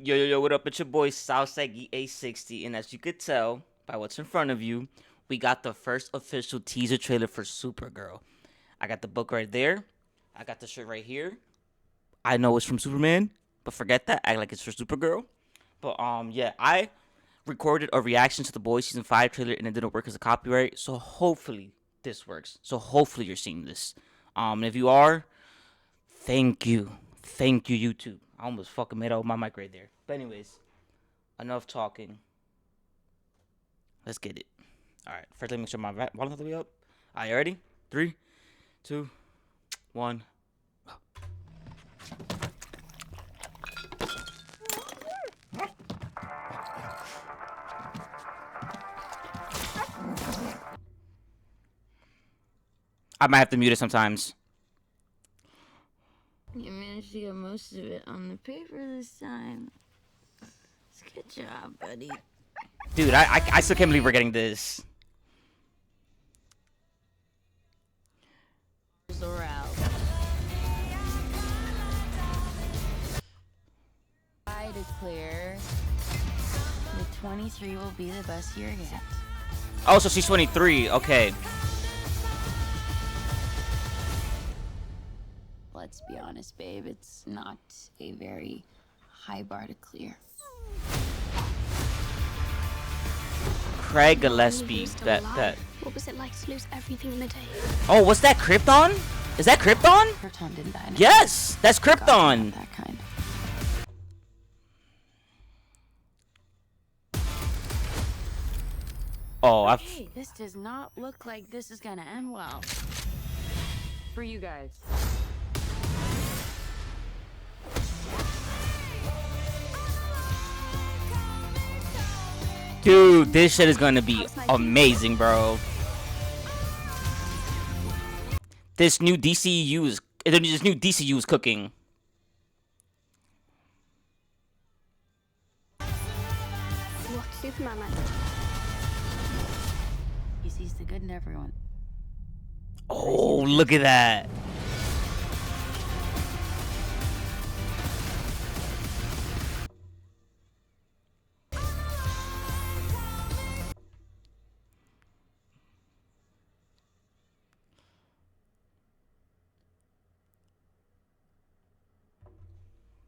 Yo, what up? It's your boy Southside EA60, and as you could tell by what's in front of you, we got the first official teaser trailer for Supergirl. I got the book right there. I got the shirt right here. I know it's from Superman, but forget that. Act like it's for Supergirl. But yeah, I recorded a reaction to the Boys season 5 trailer, and it didn't work as a copyright. So hopefully this works. So hopefully you're seeing this. And if you are, thank you, YouTube. I almost fucking made out with my mic right there. But anyways, enough talking. Let's get it. All right. First, let me make sure my volume's all the way up. All right, you ready? 3, 2, 1. I might have to mute it sometimes. You managed to get most of it on the paper this time. Good job, buddy. Dude, I still can't believe we're getting this. I declare the 23 will be the best year yet. Oh, so she's 23. Okay. Let's be honest, babe. It's not a very high bar to clear. Craig Gillespie. That. What was it like to lose everything in a day? Oh, what's that? Krypton? Is that Krypton? Krypton didn't die. Yes, that's Krypton. That kind. Oh, Hey, this does not look like this is gonna end well. For you guys. Dude, this shit is gonna be amazing, bro. This new DCU is cooking. What Superman meant. He sees the good in everyone. Oh, look at that.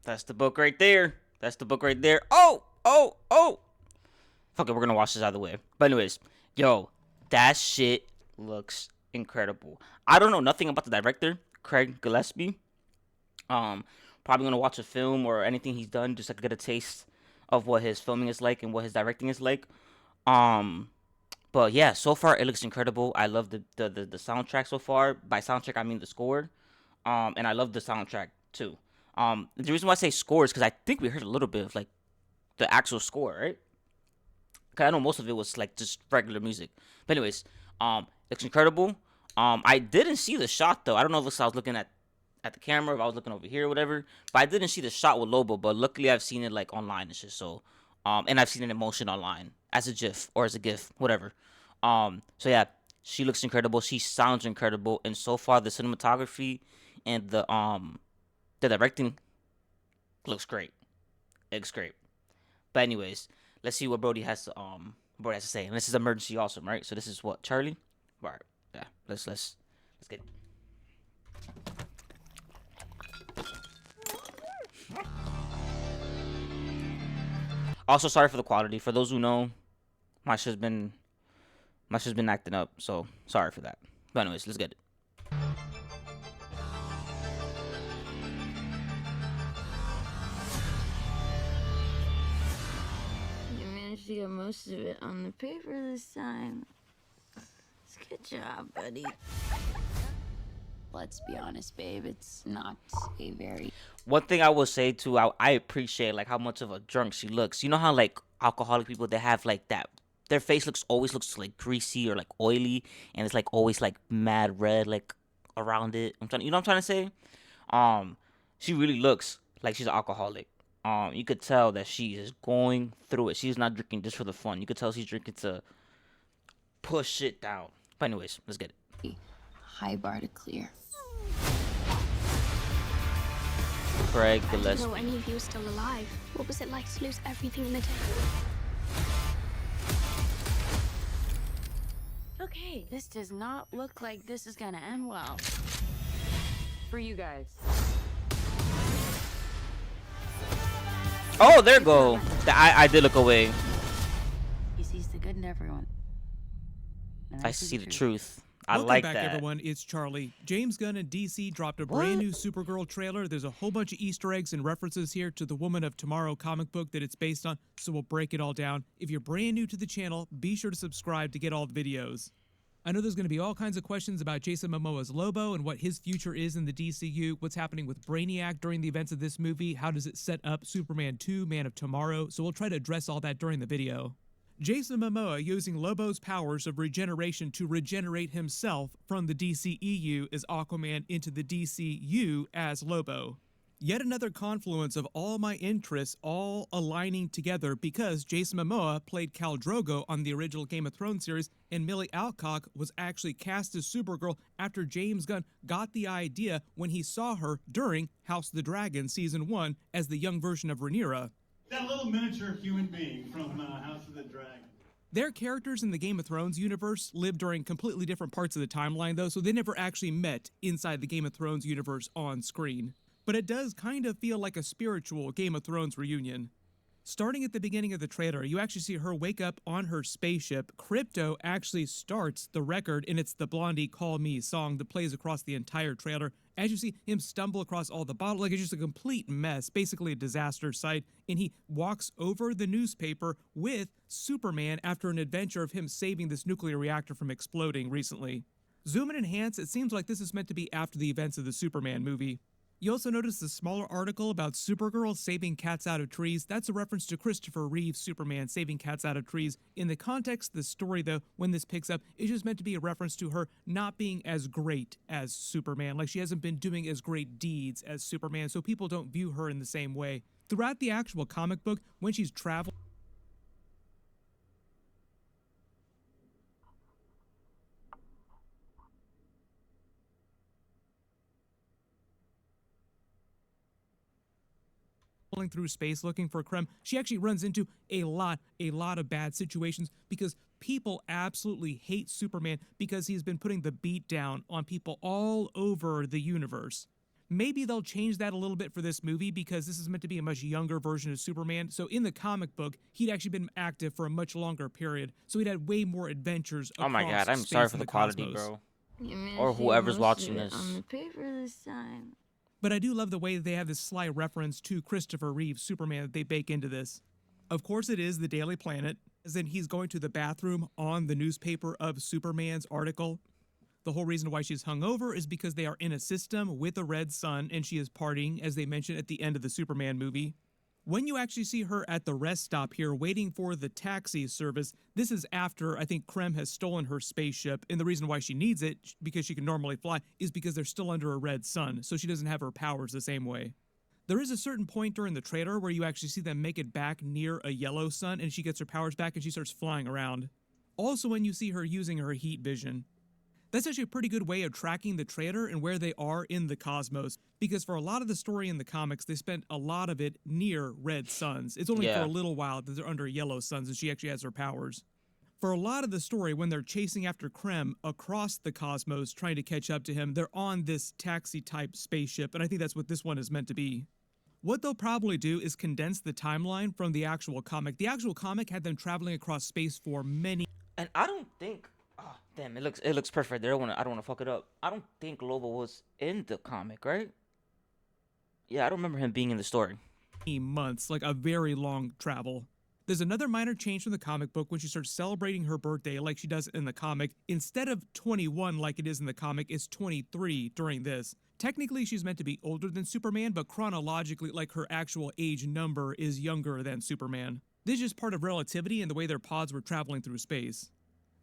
That's the book right there. That's the book right there. Oh. Fuck it, we're gonna wash this out of the way. But anyways, yo, that shit looks incredible. I don't know nothing about the director, Craig Gillespie. Probably gonna watch a film or anything he's done just to get a taste of what his filming is like and what his directing is like. But yeah, so far it looks incredible. I love the soundtrack so far. By soundtrack I mean the score. And I love the soundtrack too. The reason why I say score is because I think we heard a little bit of like the actual score, right? Cause I know most of it was like just regular music. But anyways, looks incredible. I didn't see the shot though. I don't know if I was looking at the camera, if I was looking over here or whatever. But I didn't see the shot with Lobo. But luckily I've seen it like online and shit. So, and I've seen it in motion online as a GIF or as a GIF, whatever. So yeah, she looks incredible. She sounds incredible. And so far the cinematography and the directing looks great. It looks great. But anyways, let's see what Brody has to say. And this is emergency awesome, right? So this is what, Charlie? Right. Yeah. Let's get it. Also, sorry for the quality. For those who know, my shit's been acting up, so sorry for that. But anyways, let's get it. To get most of it on the paper this time. Good job, buddy. Let's be honest, babe. It's not a very... One thing I will say too, I appreciate like how much of a drunk she looks. You know how like alcoholic people, they have like that, their face always looks like greasy or like oily, and it's like always like mad red like around it. You know what I'm trying to say? She really looks like she's an alcoholic. You could tell that she is going through it. She's not drinking just for the fun. You could tell she's drinking to push it down. But anyways, let's get it. High bar to clear. Craig I didn't know Gillespie. any of you were still alive. What was it like to lose everything in the day? Okay, this does not look like this is gonna end well for you guys. Oh, there go. I did look away. He sees the good in everyone. And I see the truth. I Welcome like back, that. everyone. It's Charlie. James Gunn and DC dropped a What? brand new Supergirl trailer. There's a whole bunch of Easter eggs and references here to the Woman of Tomorrow comic book that it's based on, so we'll break it all down. If you're brand new to the channel, be sure to subscribe to get all the videos. I know there's going to be all kinds of questions about Jason Momoa's Lobo and what his future is in the DCU, what's happening with Brainiac during the events of this movie, how does it set up Superman 2, Man of Tomorrow, so we'll try to address all that during the video. Jason Momoa using Lobo's powers of regeneration to regenerate himself from the DCEU as Aquaman into the DCU as Lobo. Yet another confluence of all my interests all aligning together because Jason Momoa played Khal Drogo on the original Game of Thrones series, and Millie Alcock was actually cast as Supergirl after James Gunn got the idea when he saw her during House of the Dragon Season 1 as the young version of Rhaenyra. That little miniature human being from House of the Dragon. Their characters in the Game of Thrones universe live during completely different parts of the timeline, though, so they never actually met inside the Game of Thrones universe on screen. But it does kind of feel like a spiritual Game of Thrones reunion. Starting at the beginning of the trailer, you actually see her wake up on her spaceship. Crypto actually starts the record, and it's the Blondie Call Me song that plays across the entire trailer. As you see him stumble across all the bottles, like it's just a complete mess, basically a disaster site, and he walks over the newspaper with Superman after an adventure of him saving this nuclear reactor from exploding recently. Zoom and enhance, it seems like this is meant to be after the events of the Superman movie. You also notice the smaller article about Supergirl saving cats out of trees. That's a reference to Christopher Reeve's Superman saving cats out of trees. In the context of the story, though, when this picks up, it's just meant to be a reference to her not being as great as Superman. Like she hasn't been doing as great deeds as Superman, so people don't view her in the same way. Throughout the actual comic book, when she's traveling through space looking for Krem, she actually runs into a lot of bad situations because people absolutely hate Superman because he's been putting the beat down on people all over the universe. Maybe they'll change that a little bit for this movie because this is meant to be a much younger version of Superman. So in the comic book, he'd actually been active for a much longer period. So he'd had way more adventures across Oh my god, I'm space sorry for and the quality, cosmos. bro. You managed Or to get whoever's most watching of it this. on the paper this time. But I do love the way that they have this sly reference to Christopher Reeve's Superman that they bake into this. Of course it is the Daily Planet, as in he's going to the bathroom on the newspaper of Superman's article. The whole reason why she's hungover is because they are in a system with a red sun and she is partying, as they mentioned at the end of the Superman movie. When you actually see her at the rest stop here waiting for the taxi service, this is after I think Krem has stolen her spaceship, and the reason why she needs it, because she can normally fly, is because they're still under a red sun, so she doesn't have her powers the same way. There is a certain point during the trailer where you actually see them make it back near a yellow sun, and she gets her powers back and she starts flying around. Also when you see her using her heat vision. That's actually a pretty good way of tracking the trailer and where they are in the cosmos, because for a lot of the story in the comics, they spent a lot of it near red suns. It's only for Yeah. a little while that they're under yellow suns and she actually has her powers. For a lot of the story, when they're chasing after Krem across the cosmos trying to catch up to him, they're on this taxi-type spaceship, and I think that's what this one is meant to be. What they'll probably do is condense the timeline from the actual comic. The actual comic had them traveling across space for many And I don't think. Oh, damn! It looks perfect. I don't wanna fuck it up. I don't think Lobo was in the comic, right? Yeah, I don't remember him being in the story. months, like a very long travel. There's another minor change from the comic book when she starts celebrating her birthday like she does in the comic. Instead of 21 like it is in the comic, it's 23 during this. Technically, she's meant to be older than Superman, but chronologically, like her actual age number is younger than Superman. This is just part of relativity and the way their pods were traveling through space.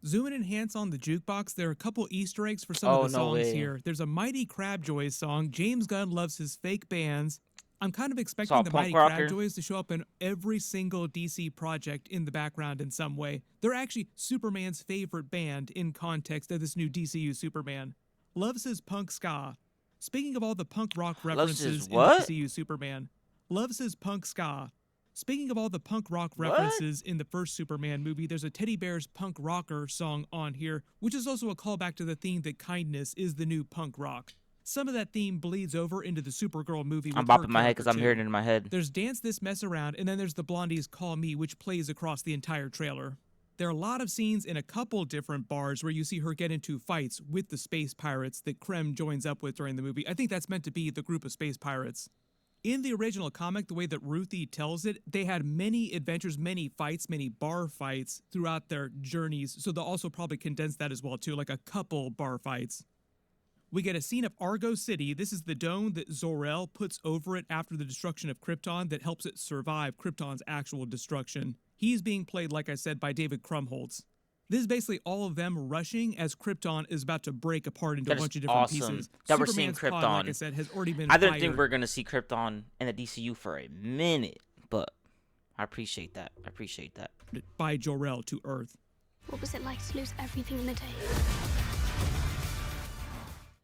Zoom and enhance on the jukebox. There are a couple Easter eggs for some Oh, of the no songs way. here. There's a Mighty Crabjoys song. James Gunn loves his fake bands. I'm kind of Saw expecting the punk Mighty rocker. Crabjoys to show up in every single DC project in the background in some way. They're actually Superman's favorite band in context of this new DCU Superman. Loves his punk ska. Speaking of all the punk rock Loves his references in the what? DCU Superman, loves his punk ska. Speaking of all the punk rock What? references in the first Superman movie, there's a Teddy Bear's Punk Rocker song on here, which is also a callback to the theme that kindness is the new punk rock. Some of that theme bleeds over into the Supergirl movie with I'm her bopping my head because character, I'm too. hearing it in my head. There's Dance This Mess Around, and then there's the Blondie's Call Me, which plays across the entire trailer. There are a lot of scenes in a couple different bars where you see her get into fights with the space pirates that Krem joins up with during the movie. I think that's meant to be the group of space pirates. In the original comic, the way that Ruthie tells it, they had many adventures, many fights, many bar fights throughout their journeys, so they'll also probably condense that as well too, like a couple bar fights. We get a scene of Argo City. This is the dome that Zor-El puts over it after the destruction of Krypton that helps it survive Krypton's actual destruction. He's being played, like I said, by David Krumholtz. This is basically all of them rushing as Krypton is about to break apart into That a is bunch of different awesome pieces. that we're seeing Superman's pod, like I Krypton. said, has already been I didn't fired think we are gonna see Krypton in the DCU for a minute, but I appreciate that. I appreciate that. by Jor-El to Earth. What was it like to lose everything in the day?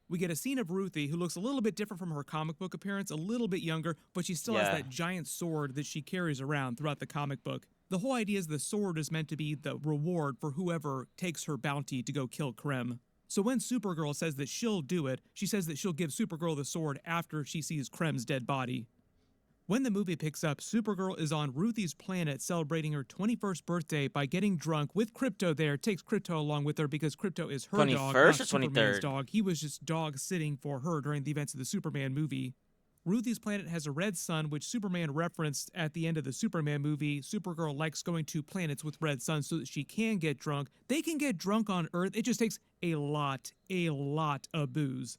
We get a scene of Ruthie, who looks a little bit different from her comic book appearance, a little bit younger, but she still has Yeah. that giant sword that she carries around throughout the comic book. The whole idea is the sword is meant to be the reward for whoever takes her bounty to go kill Krem. So when Supergirl says that she'll do it, she says that she'll give Supergirl the sword after she sees Krem's dead body. When the movie picks up, Supergirl is on Ruthie's planet celebrating her 21st birthday by getting drunk with Crypto there, takes Crypto along with her because Crypto is her dog, 21st not or Superman's 23rd? dog. He was just dog sitting for her during the events of the Superman movie. Ruthie's planet has a red sun, which Superman referenced at the end of the Superman movie. Supergirl likes going to planets with red suns so that she can get drunk. They can get drunk on Earth. It just takes a lot of booze.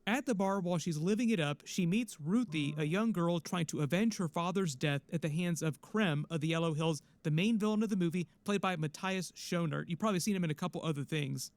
At the bar, while she's living it up, she meets Ruthie, a young girl trying to avenge her father's death at the hands of Krem of the Yellow Hills, the main villain of the movie, played by Matthias Schoenaert. You've probably seen him in a couple other things.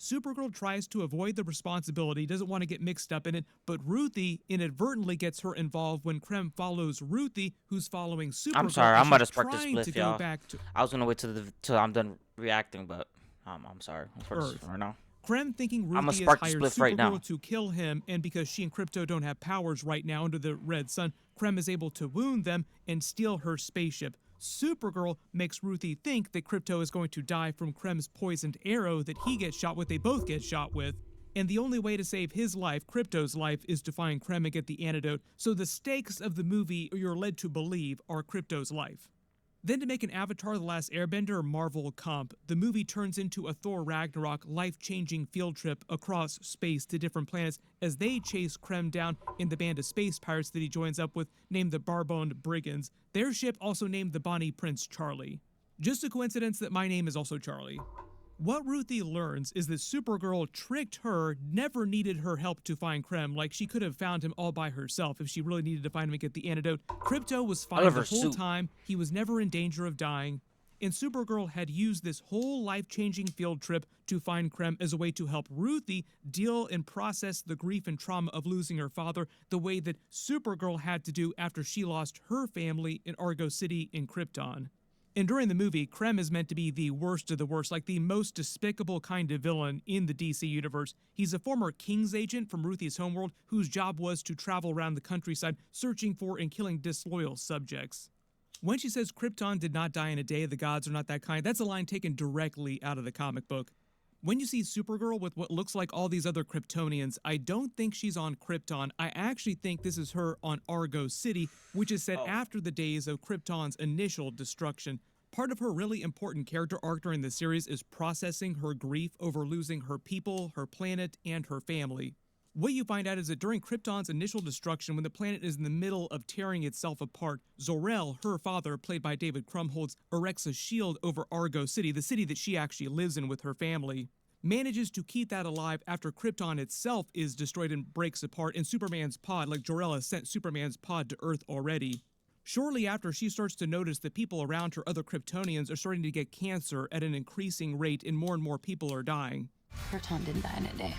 Supergirl tries to avoid the responsibility, doesn't want to get mixed up in it, but Ruthie inadvertently gets her involved when Krem follows Ruthie, who's following Supergirl. I'm sorry, as I'm about to she's spark this trying to spliff, go y'all. back to I was gonna wait till I'm done reacting, but I'm sorry. I'm spark this Earth. right now. Krem, thinking I'ma Ruthie has spark the hired spliff right now. Supergirl to kill him, and because she and Krypto don't have powers right now under the Red Sun, Krem is able to wound them and steal her spaceship. Supergirl makes Ruthie think that Krypto is going to die from Krem's poisoned arrow that he gets shot with, they both get shot with. And the only way to save his life, Krypto's life, is to find Krem and get the antidote. So the stakes of the movie, you're led to believe, are Krypto's life. Then to make an Avatar The Last Airbender Marvel comp, the movie turns into a Thor Ragnarok life-changing field trip across space to different planets as they chase Krem down in the band of space pirates that he joins up with, named the Barboned Brigands. Their ship also named the Bonnie Prince Charlie. Just a coincidence that my name is also Charlie. What Ruthie learns is that Supergirl tricked her, never needed her help to find Krem, like she could have found him all by herself if she really needed to find him and get the antidote. Krypto was fine love the her whole suit. time, he was never in danger of dying, and Supergirl had used this whole life-changing field trip to find Krem as a way to help Ruthie deal and process the grief and trauma of losing her father the way that Supergirl had to do after she lost her family in Argo City in Krypton. And during the movie, Krem is meant to be the worst of the worst, like the most despicable kind of villain in the DC universe. He's a former King's agent from Ruthie's homeworld whose job was to travel around the countryside searching for and killing disloyal subjects. When she says Krypton did not die in a day, the gods are not that kind, that's a line taken directly out of the comic book. When you see Supergirl with what looks like all these other Kryptonians, I don't think she's on Krypton. I actually think this is her on Argo City, which is set after the days of Krypton's initial destruction. Part of her really important character arc during the series is processing her grief over losing her people, her planet, and her family. What you find out is that during Krypton's initial destruction, when the planet is in the middle of tearing itself apart, Zor-El, her father, played by David Krumholtz, erects a shield over Argo City, the city that she actually lives in with her family. Manages to keep that alive after Krypton itself is destroyed and breaks apart, and Superman's pod, like Jor-El has sent Superman's pod to Earth already. Shortly after, she starts to notice that people around her, other Kryptonians, are starting to get cancer at an increasing rate, and more people are dying. Krypton didn't die in a day.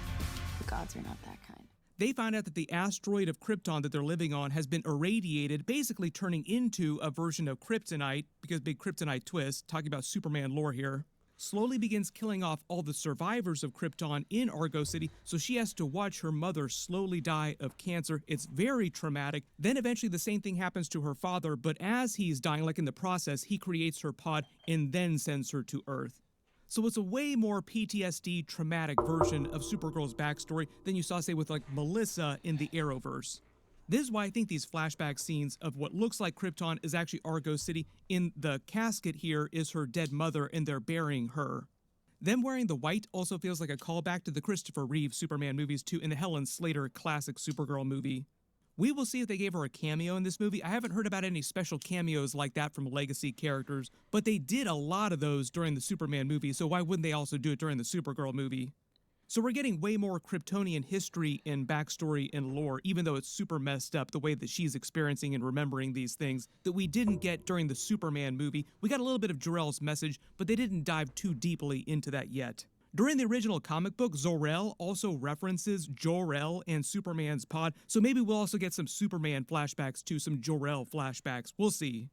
The gods are not that kind. They find out that the asteroid of Krypton that they're living on has been irradiated, basically turning into a version of kryptonite, because big kryptonite twist, talking about Superman lore here. slowly begins killing off all the survivors of Krypton in Argo City, so she has to watch her mother slowly die of cancer. It's very traumatic. Then eventually the same thing happens to her father, but as he's dying, like in the process, he creates her pod and then sends her to Earth. So it's a way more PTSD traumatic version of Supergirl's backstory than you saw, say, with like Melissa in the Arrowverse. This is why I think these flashback scenes of what looks like Krypton is actually Argo City. In the casket here is her dead mother, and they're burying her. Them wearing the white also feels like a callback to the Christopher Reeve Superman movies too, and the Helen Slater classic Supergirl movie. We will see if they gave her a cameo in this movie. I haven't heard about any special cameos like that from legacy characters, but they did a lot of those during the Superman movie, so why wouldn't they also do it during the Supergirl movie? So we're getting way more Kryptonian history and backstory and lore, even though it's super messed up the way that she's experiencing and remembering these things that we didn't get during the Superman movie. We got a little bit of Jor-El's message, but they didn't dive too deeply into that yet. During the original comic book, Zor-El also references Jor-El and Superman's pod, so maybe we'll also get some Superman flashbacks too, some Jor-El flashbacks. We'll see.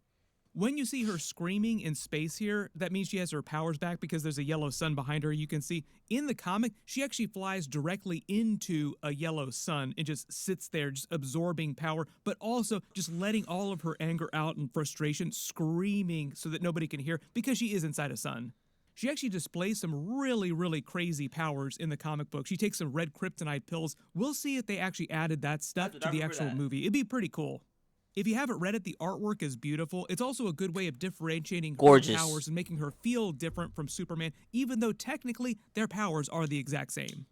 When you see her screaming in space here, that means she has her powers back because there's a yellow sun behind her. You can see in the comic, she actually flies directly into a yellow sun and just sits there, just absorbing power, but also just letting all of her anger out and frustration, screaming so that nobody can hear because she is inside a sun. She actually displays some really, really crazy powers in the comic book. She takes some red kryptonite pills. We'll see if they actually added that stuff to the actual movie. It'd be pretty cool. If you haven't read it, the artwork is beautiful. It's also a good way of differentiating her powers and making her feel different from Superman, even though technically their powers are the exact same.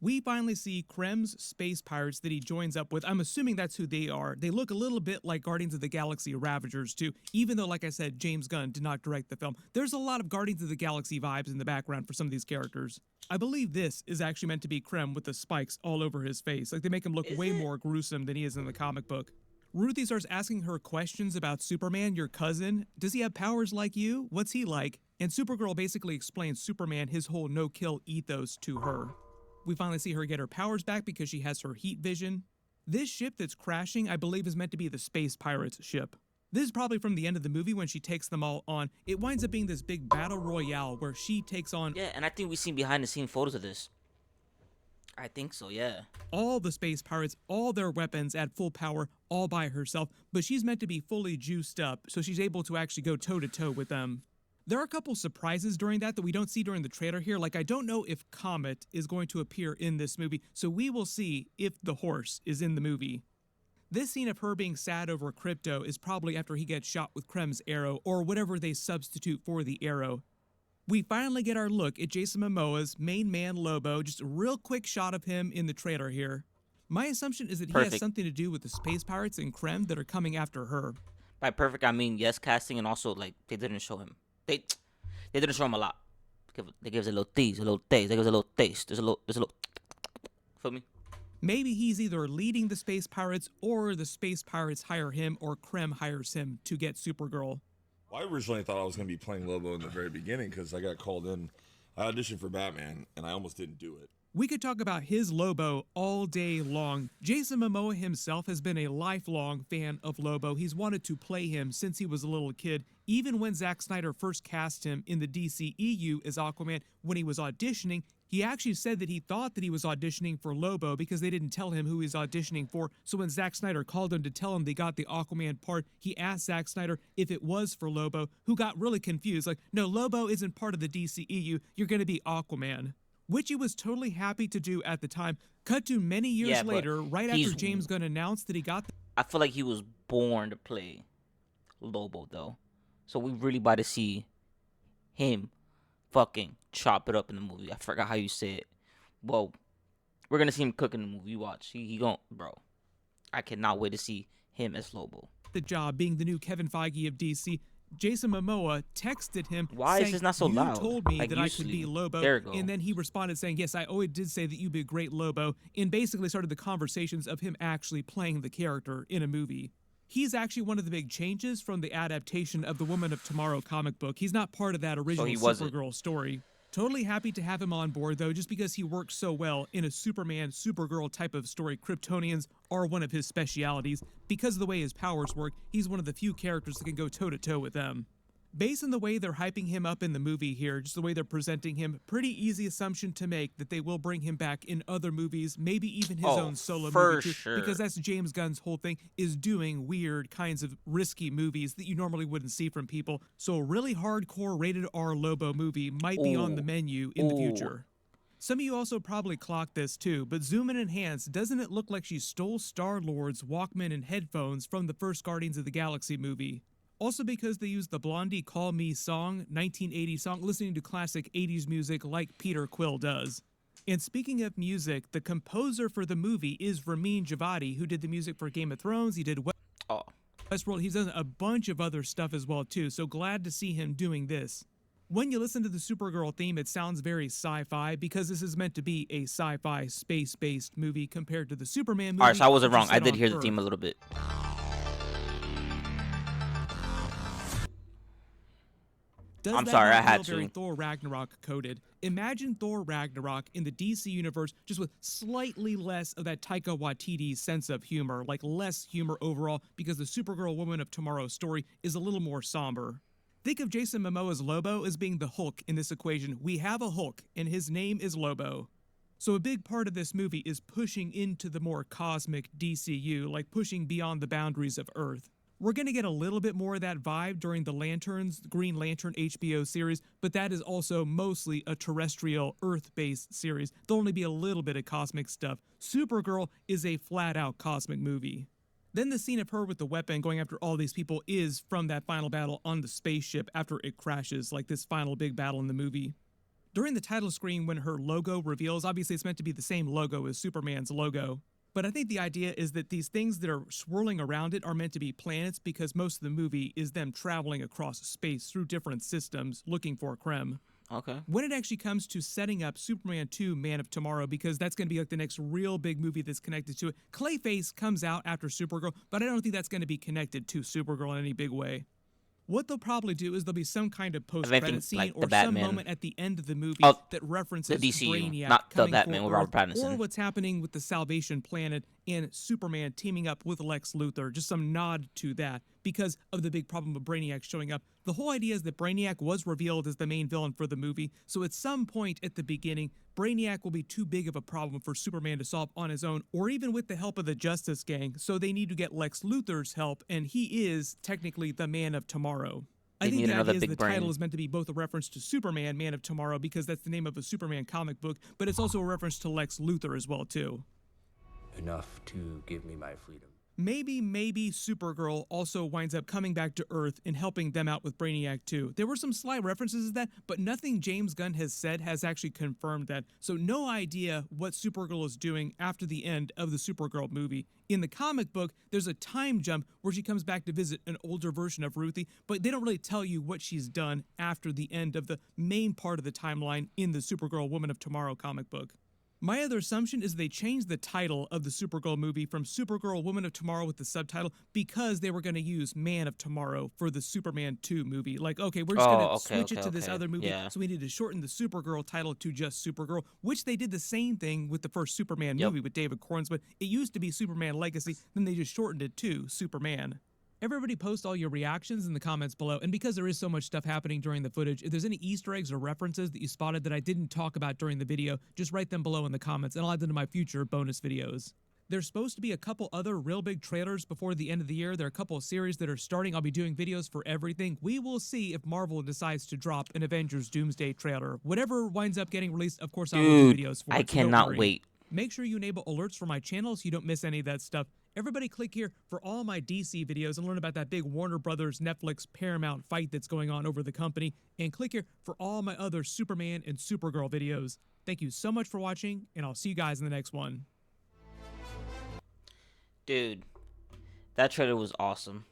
We finally see Krem's space pirates that he joins up with. I'm assuming that's who they are. They look a little bit like Guardians of the Galaxy Ravagers too, even though, like I said, James Gunn did not direct the film. There's a lot of Guardians of the Galaxy vibes in the background for some of these characters. I believe this is actually meant to be Krem with the spikes all over his face. Like, they make him look way more gruesome than he is in the comic book. Ruthie starts asking her questions about Superman, your cousin. Does he have powers like you? What's he like? And Supergirl basically explains Superman, his whole no-kill ethos to her. We finally see her get her powers back because she has her heat vision. This ship that's crashing, I believe, is meant to be the Space Pirates ship. This is probably from the end of the movie when she takes them all on. It winds up being this big battle royale where she takes on... Yeah, and I think we've seen behind-the-scenes photos of this. I think so, yeah. All the space pirates, all their weapons at full power, all by herself, but she's meant to be fully juiced up, so she's able to actually go toe-to-toe with them. There are a couple surprises during that we don't see during the trailer here. Like, I don't know if Comet is going to appear in this movie, so we will see if the horse is in the movie. This scene of her being sad over Krypto is probably after he gets shot with Krem's arrow, or whatever they substitute for the arrow. We finally get our look at Jason Momoa's main man, Lobo, just a real quick shot of him in the trailer here. My assumption is that he has something to do with the space pirates and Krem that are coming after her. By perfect, I mean yes casting, and also, like, they didn't show him. They didn't show him a lot. They gave us a little tease, a little taste. They gave us a little taste. There's a little, feel me? Maybe he's either leading the space pirates, or the space pirates hire him, or Krem hires him to get Supergirl. Well, I originally thought I was going to be playing Lobo in the very beginning because I got called in. I auditioned for Batman, and I almost didn't do it. We could talk about his Lobo all day long. Jason Momoa himself has been a lifelong fan of Lobo. He's wanted to play him since he was a little kid. Even when Zack Snyder first cast him in the DCEU as Aquaman, when he was auditioning, he actually said that he thought that he was auditioning for Lobo because they didn't tell him who he was auditioning for. So when Zack Snyder called him to tell him they got the Aquaman part, he asked Zack Snyder if it was for Lobo, who got really confused. Like, no, Lobo isn't part of the DCEU. You're going to be Aquaman. Which he was totally happy to do at the time. Cut to many years later, right after James Gunn announced that he got... I feel like he was born to play Lobo, though. So we really about to see him fucking chop it up in the movie. I forgot how you say it. Well, we're going to see him cook in the movie. You watch. He gon' bro. I cannot wait to see him as Lobo. The job being the new Kevin Feige of DC. Jason Momoa texted him saying, is this not so loud? You told me like that I could be Lobo. There you go. And then he responded saying, yes, I always did say that you'd be a great Lobo, and basically started the conversations of him actually playing the character in a movie. He's actually one of the big changes from the adaptation of the Woman of Tomorrow comic book. He's not part of that original Supergirl story. Totally happy to have him on board, though, just because he works so well in a Superman, Supergirl type of story. Kryptonians are one of his specialities. Because of the way his powers work, he's one of the few characters that can go toe-to-toe with them. Based on the way they're hyping him up in the movie here, just the way they're presenting him, pretty easy assumption to make that they will bring him back in other movies, maybe even his Oh, own solo for movie too, because sure. that's James Gunn's whole thing, is doing weird kinds of risky movies that you normally wouldn't see from people. So a really hardcore rated R Lobo movie might be on the Ooh, menu in the ooh. future. Some of you also probably clocked this too, but zoom in and enhance, doesn't it look like she stole Star-Lord's Walkman and headphones from the first Guardians of the Galaxy movie? Also because they used the Blondie Call Me song, 1980 song, listening to classic 80s music like Peter Quill does. And speaking of music, the composer for the movie is Ramin Djawadi, who did the music for Game of Thrones, he did Oh, Westworld, he's done a bunch of other stuff as well too, so glad to see him doing this. When you listen to the Supergirl theme, it sounds very sci-fi because this is meant to be a sci-fi space-based movie compared to the Superman movie. all right. So I wasn't which is wrong. I set did on hear the Earth. theme a little bit. Does I'm that sorry, I not had feel very to. Thor Ragnarok coded? Imagine Thor Ragnarok in the DC universe just with slightly less of that Taika Waititi sense of humor, like less humor overall, because the Supergirl Woman of Tomorrow story is a little more somber. Think of Jason Momoa's Lobo as being the Hulk in this equation. We have a Hulk, and his name is Lobo. So a big part of this movie is pushing into the more cosmic DCU, like pushing beyond the boundaries of Earth. We're going to get a little bit more of that vibe during the Lanterns, Green Lantern HBO series, but that is also mostly a terrestrial, Earth-based series. There'll only be a little bit of cosmic stuff. Supergirl is a flat-out cosmic movie. Then the scene of her with the weapon going after all these people is from that final battle on the spaceship after it crashes, like this final big battle in the movie. During the title screen, when her logo reveals, obviously it's meant to be the same logo as Superman's logo. But I think the idea is that these things that are swirling around it are meant to be planets because most of the movie is them traveling across space through different systems looking for Krem. Okay. When it actually comes to setting up Superman 2 Man of Tomorrow, because that's going to be like the next real big movie that's connected to it, Clayface comes out after Supergirl, but I don't think that's going to be connected to Supergirl in any big way. What they'll probably do is there'll be some kind of Anything post-credit scene like the or some Batman. moment at the end of the movie Oh, that the references DCU, Brainiac not the coming Batman for with Earth, Robert Pattinson. or what's happening with the Salvation Planet and Superman teaming up with Lex Luthor. Just some nod to that because of the big problem of Brainiac showing up. The whole idea is that Brainiac was revealed as the main villain for the movie, so at some point at the beginning, Brainiac will be too big of a problem for Superman to solve on his own, or even with the help of the Justice Gang, so they need to get Lex Luthor's help, and he is technically the Man of Tomorrow. I They think need the another idea is big the brain. title is meant to be both a reference to Superman, Man of Tomorrow, because that's the name of a Superman comic book, but it's also a reference to Lex Luthor as well, too. Enough to give me my freedom. Maybe Supergirl also winds up coming back to Earth and helping them out with Brainiac too. There were some slight references to that, but nothing James Gunn has said has actually confirmed that. So no idea what Supergirl is doing after the end of the Supergirl movie. In the comic book, there's a time jump where she comes back to visit an older version of Ruthie, but they don't really tell you what she's done after the end of the main part of the timeline in the Supergirl Woman of Tomorrow comic book. My other assumption is they changed the title of the Supergirl movie from Supergirl Woman of Tomorrow with the subtitle because they were going to use Man of Tomorrow for the Superman 2 movie. Like, okay, we're just going to switch it to this other movie, Yeah. so we need to shorten the Supergirl title to just Supergirl, which they did the same thing with the first Superman Yep. movie with David Corns, but it used to be Superman Legacy, then they just shortened it to Superman. Everybody post all your reactions in the comments below, and because there is so much stuff happening during the footage, if there's any Easter eggs or references that you spotted that I didn't talk about during the video, just write them below in the comments, and I'll add them to my future bonus videos. There's supposed to be a couple other real big trailers before the end of the year. There are a couple of series that are starting. I'll be doing videos for everything. We will see if Marvel decides to drop an Avengers Doomsday trailer. Whatever winds up getting released, of course, I will do videos for I it, so don't cannot worry. wait. Make sure you enable alerts for my channel so you don't miss any of that stuff. Everybody click here for all my DC videos and learn about that big Warner Brothers, Netflix, Paramount fight that's going on over the company. And click here for all my other Superman and Supergirl videos. Thank you so much for watching, and I'll see you guys in the next one. Dude, that trailer was awesome.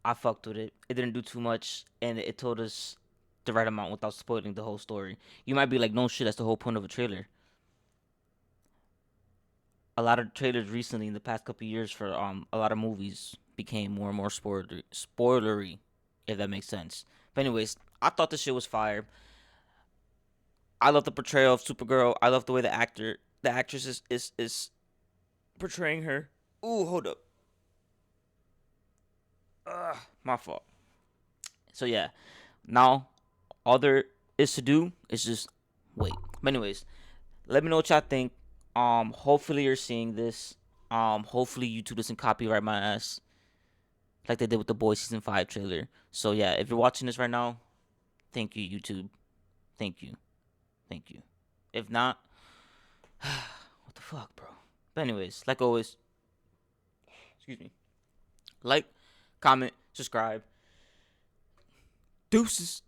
I fucked with it. It didn't do too much, and it told us the right amount without spoiling the whole story. You might be like, no shit, that's the whole point of a trailer. A lot of trailers recently in the past couple of years for a lot of movies became more and more spoilery, if that makes sense. But anyways, I thought this shit was fire. I love the portrayal of Supergirl. I love the way the actress is portraying her. Ooh, hold up. My fault. So yeah, Now, all there is to do is just wait. But anyways, let me know what y'all think. Hopefully you're seeing this. Hopefully YouTube doesn't copyright my ass like they did with the Boys season 5 trailer. So yeah, if you're watching this right now, thank you YouTube. Thank you. Thank you. If not, what the fuck, bro? But anyways, like always, excuse me. Like, comment, subscribe. Deuces.